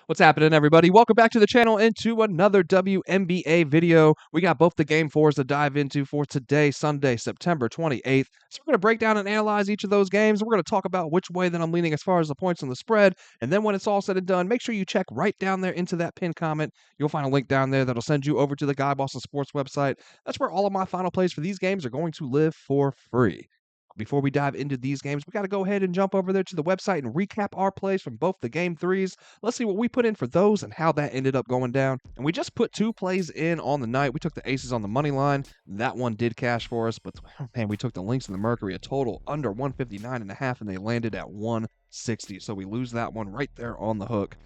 What's happening, everybody? Welcome back to the channel and to another WNBA video. We got both the game fours to dive into for today, Sunday, September 28th. So we're going to break down and analyze each of those games. We're going to talk about which way that I'm leaning as far as the points on the spread. And then when it's all said and done, make sure you check right down there into that pinned comment. You'll find a link down there that'll send you over to the Guy Boston Sports website. That's where all of my final plays for these games are going to live for free. Before we dive into these games, we got to go ahead and jump over there to the website and recap our plays from both the game threes. Let's see what we put in for those and how that ended up going down. And we just put two plays in on the night. We took the aces on the money line. That one did cash for us, but man, we took the Lynx and the Mercury, a total under 159.5, and they landed at 160. So we lose that one right there on the hook.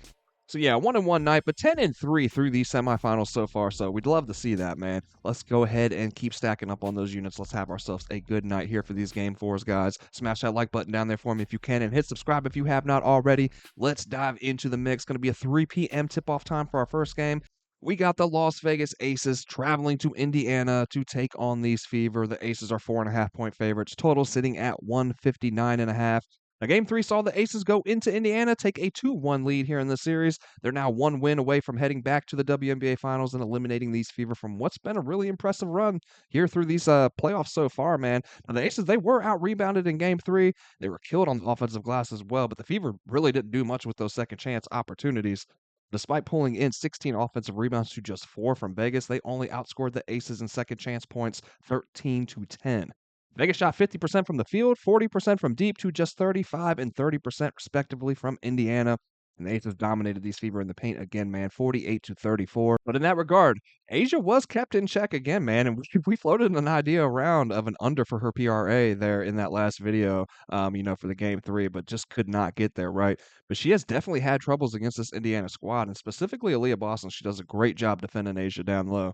So yeah, 1-1 night, but 10-3 through these semifinals so far. So we'd love to see that, man. Let's go ahead and keep stacking up on those units. Let's have ourselves a good night here for these game fours, guys. Smash that like button down there for me if you can, and hit subscribe if you have not already. Let's dive into the mix. Going to be a 3 p.m. tip-off time for our first game. We got the Las Vegas Aces traveling to Indiana to take on these Fever. The Aces are 4.5-point favorites. Total sitting at 159.5. Now, Game 3 saw the Aces go into Indiana, take a 2-1 lead here in the series. They're now one win away from heading back to the WNBA Finals and eliminating these Fever from what's been a really impressive run here through these playoffs so far, man. Now, the Aces, they were out-rebounded in Game 3. They were killed on the offensive glass as well, but the Fever really didn't do much with those second-chance opportunities. Despite pulling in 16 offensive rebounds to just 4 from Vegas, they only outscored the Aces in second-chance points 13-10. Vegas shot 50% from the field, 40% from deep to just 35 and 30% respectively from Indiana. And the Aces dominated these Fever in the paint again, man, 48-34. But in that regard, Asia was kept in check again, man, and we floated an idea around of an under for her PRA there in that last video, for the game 3, but just could not get there, right? But she has definitely had troubles against this Indiana squad, and specifically Aaliyah Boston. She does a great job defending Asia down low.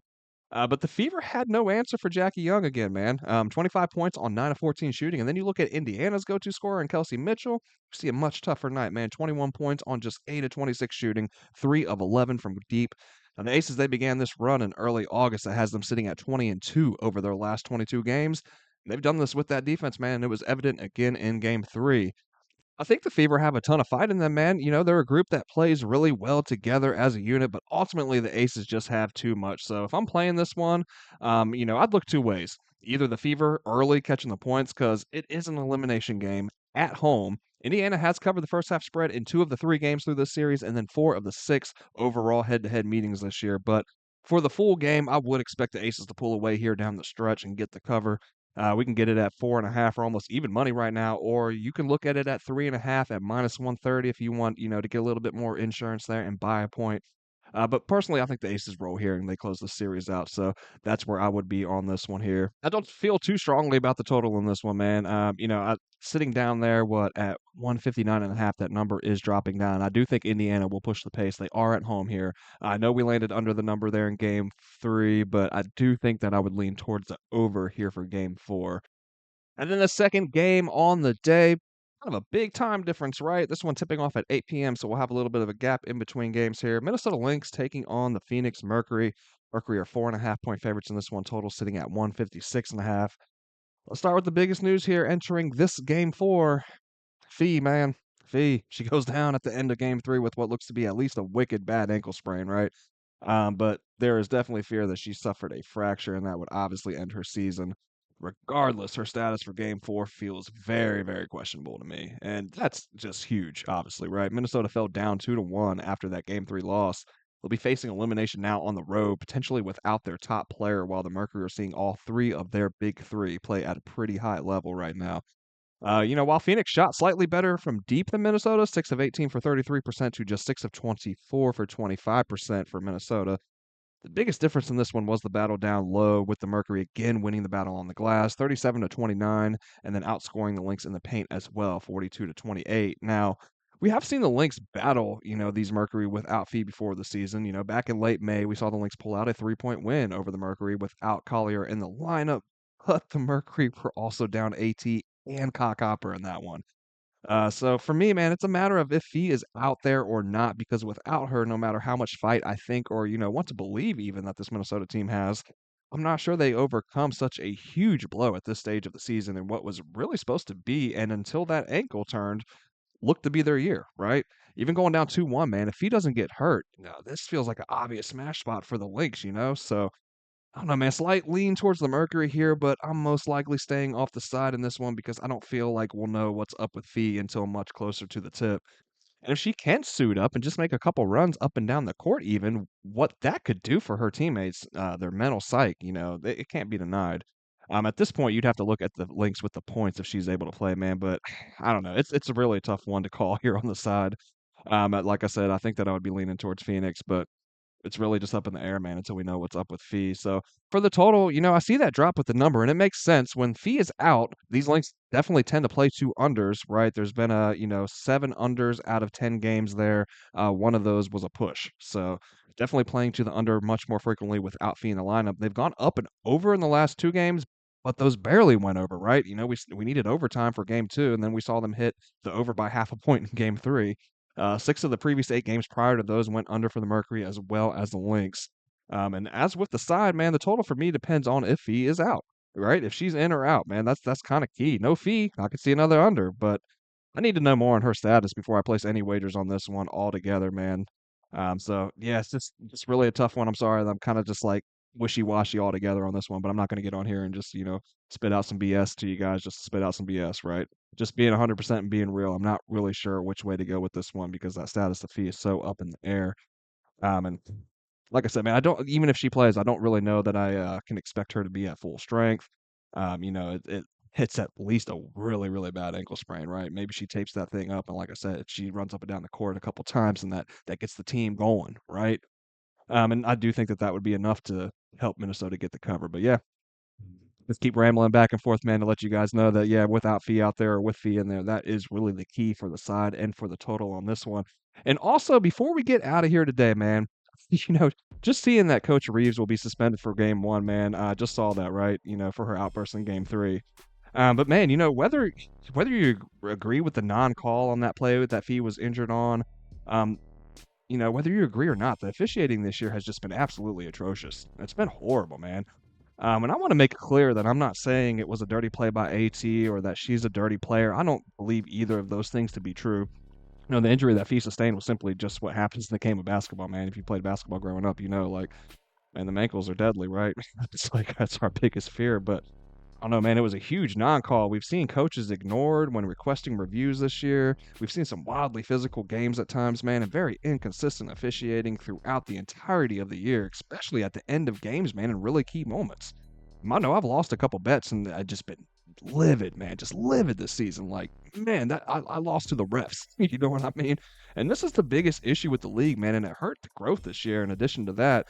But the Fever had no answer for Jackie Young again, man. 25 points on 9 of 14 shooting. And then you look at Indiana's go to scorer and Kelsey Mitchell. You see a much tougher night, man. 21 points on just 8 of 26 shooting, 3 of 11 from deep. Now, the Aces, they began this run in early August that has them sitting at 20-2 over their last 22 games. They've done this with that defense, man. It was evident again in game 3. I think the Fever have a ton of fight in them, man. They're a group that plays really well together as a unit, but ultimately the Aces just have too much. So if I'm playing this one, I'd look two ways. Either the Fever early catching the points because it is an elimination game at home. Indiana has covered the first half spread in 2 of the 3 games through this series and then 4 of the 6 overall head-to-head meetings this year. But for the full game, I would expect the Aces to pull away here down the stretch and get the cover. We can get it at 4.5 or almost even money right now, or you can look at it at 3.5 at -130 if you want, to get a little bit more insurance there and buy a point. But personally, I think the Aces roll here and they close the series out. So that's where I would be on this one here. I don't feel too strongly about the total in this one, man. Sitting down there, at 159.5, that number is dropping down. I do think Indiana will push the pace. They are at home here. I know we landed under the number there in game 3, but I do think that I would lean towards the over here for game 4. And then the second game on the day, kind of a big time difference, right? This one tipping off at 8 p.m., so we'll have a little bit of a gap in between games here. Minnesota Lynx taking on the Phoenix Mercury. Mercury are 4.5-point favorites in this one, total sitting at 156.5. Let's start with the biggest news here entering this game 4. Fee, man. Fee. She goes down at the end of game 3 with what looks to be at least a wicked bad ankle sprain, right? But there is definitely fear that she suffered a fracture, and that would obviously end her season. Regardless, her status for game 4 feels very, very questionable to me. And that's just huge, obviously, right? Minnesota fell down 2-1 after that game 3 loss. They'll be facing elimination now on the road, potentially without their top player, while the Mercury are seeing all 3 of their big 3 play at a pretty high level right now. While Phoenix shot slightly better from deep than Minnesota, 6 of 18 for 33% to just 6 of 24 for 25% for Minnesota. The biggest difference in this one was the battle down low, with the Mercury again winning the battle on the glass, 37-29, and then outscoring the Lynx in the paint as well, 42-28. Now, we have seen the Lynx battle, these Mercury without Fee before the season. Back in late May, we saw the Lynx pull out a 3-point win over the Mercury without Collier in the lineup, but the Mercury were also down AT and Copper in that one. So for me, man, it's a matter of if Fee is out there or not, because without her, no matter how much fight I think or, want to believe even that this Minnesota team has, I'm not sure they overcome such a huge blow at this stage of the season and what was really supposed to be, and until that ankle turned, look to be their year, right? Even going down 2-1, man, if he doesn't get hurt, this feels like an obvious smash spot for the Lynx. So I don't know, man. Slight lean towards the Mercury here, but I'm most likely staying off the side in this one because I don't feel like we'll know what's up with Fee until much closer to the tip. And if she can suit up and just make a couple runs up and down the court, even what that could do for her teammates, their mental psyche, it can't be denied. At this point, you'd have to look at the links with the points if she's able to play, man. But I don't know. It's a really tough one to call here on the side. Like I said, I think that I would be leaning towards Phoenix, but it's really just up in the air, man, until we know what's up with Fee. So for the total, I see that drop with the number, and it makes sense. When Fee is out, these links definitely tend to play two unders, right? There's been 7 unders out of 10 games there. One of those was a push. So definitely playing to the under much more frequently without Fee in the lineup. They've gone up and over in the last 2 games, but those barely went over, right? We needed overtime for game 2, and then we saw them hit the over by half a point in game 3. 6 of the previous 8 games prior to those went under for the Mercury as well as the Lynx. And as with the side, man, the total for me depends on if Fee is out, right? If she's in or out, man, that's kind of key. No Fee, I could see another under, but I need to know more on her status before I place any wagers on this one altogether, man. So yeah, it's just really a tough one. I'm sorry, I'm kind of just like wishy-washy altogether on this one, but I'm not going to get on here and just spit out some BS to you guys, just to spit out some BS, right? Just being 100% and being real. I'm not really sure which way to go with this one because that status of Fee is so up in the air. And like I said, man, I don't even if she plays, I don't really know that I can expect her to be at full strength. It hits at least a really, really bad ankle sprain, right? Maybe she tapes that thing up, and like I said, she runs up and down the court a couple times, and that gets the team going, right? And I do think that would be enough to help Minnesota get the cover. But yeah, let's keep rambling back and forth, man, to let you guys know that, yeah, without Fee out there or with Fee in there, that is really the key for the side and for the total on this one. And also, before we get out of here today, man, you know, just seeing that Coach Reeves will be suspended for game 1, man, I just saw that, right, for her outburst in game 3. But man, whether you agree with the non-call on that play that Fee was injured on, um, whether you agree or not, the officiating this year has just been absolutely atrocious. It's been horrible, man. And I want to make it clear that I'm not saying it was a dirty play by AT or that she's a dirty player. I don't believe either of those things to be true. The injury that Fee sustained was simply just what happens in the game of basketball, man. If you played basketball growing up, like, man, the ankles are deadly, right? It's like that's our biggest fear. But I don't know, man. It was a huge non-call. We've seen coaches ignored when requesting reviews this year. We've seen some wildly physical games at times, man, and very inconsistent officiating throughout the entirety of the year, especially at the end of games, man, in really key moments. I know I've lost a couple bets and I've just been livid, man, just livid this season. Like, man, that I lost to the refs. You know what I mean? And this is the biggest issue with the league, man, and it hurt the growth this year. In addition to that,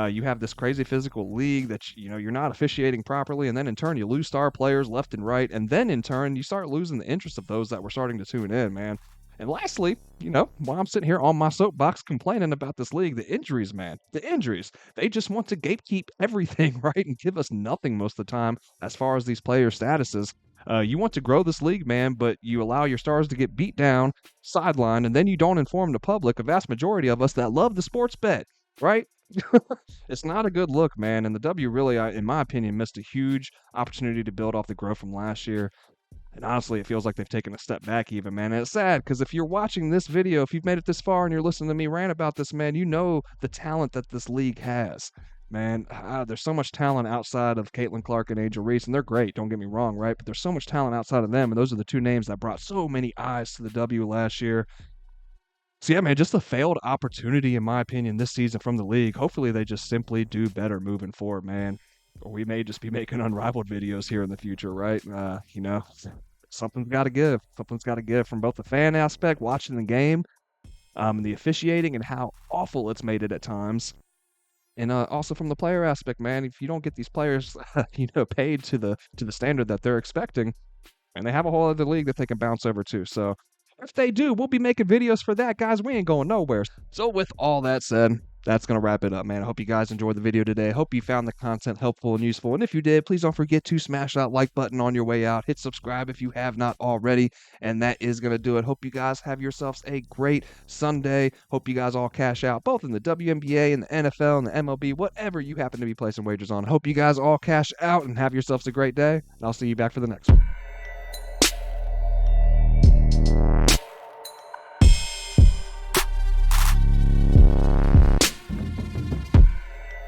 you have this crazy physical league that you're not officiating properly, and then in turn you lose star players left and right, and then in turn you start losing the interest of those that were starting to tune in, man. And lastly, while I'm sitting here on my soapbox complaining about this league, the injuries, man, the injuries, they just want to gatekeep everything, right, and give us nothing most of the time as far as these player statuses. You want to grow this league, man, but you allow your stars to get beat down, sidelined, and then you don't inform the public, a vast majority of us that love the sports bet, right? It's not a good look, man. And the W really, in my opinion, missed a huge opportunity to build off the growth from last year. And honestly, it feels like they've taken a step back even, man. And it's sad because if you're watching this video, if you've made it this far and you're listening to me rant about this, man, you know the talent that this league has. Man, there's so much talent outside of Caitlin Clark and Angel Reese, and they're great, don't get me wrong, right? But there's so much talent outside of them, and those are the two names that brought so many eyes to the W last year. So yeah, man, just a failed opportunity in my opinion this season from the league. Hopefully they just simply do better moving forward, man. Or we may just be making unrivaled videos here in the future, right? Something's got to give. Something's got to give from both the fan aspect, watching the game, the officiating and how awful it's made it at times. And also from the player aspect, man, if you don't get these players, paid to the standard that they're expecting, and they have a whole other league that they can bounce over to. So if they do, we'll be making videos for that, guys. We ain't going nowhere. So with all that said, that's going to wrap it up, man. I hope you guys enjoyed the video today. I hope you found the content helpful and useful. And if you did, please don't forget to smash that like button on your way out. Hit subscribe if you have not already. And that is going to do it. Hope you guys have yourselves a great Sunday. Hope you guys all cash out, both in the WNBA and the NFL and the MLB, whatever you happen to be placing wagers on. Hope you guys all cash out and have yourselves a great day. And I'll see you back for the next one.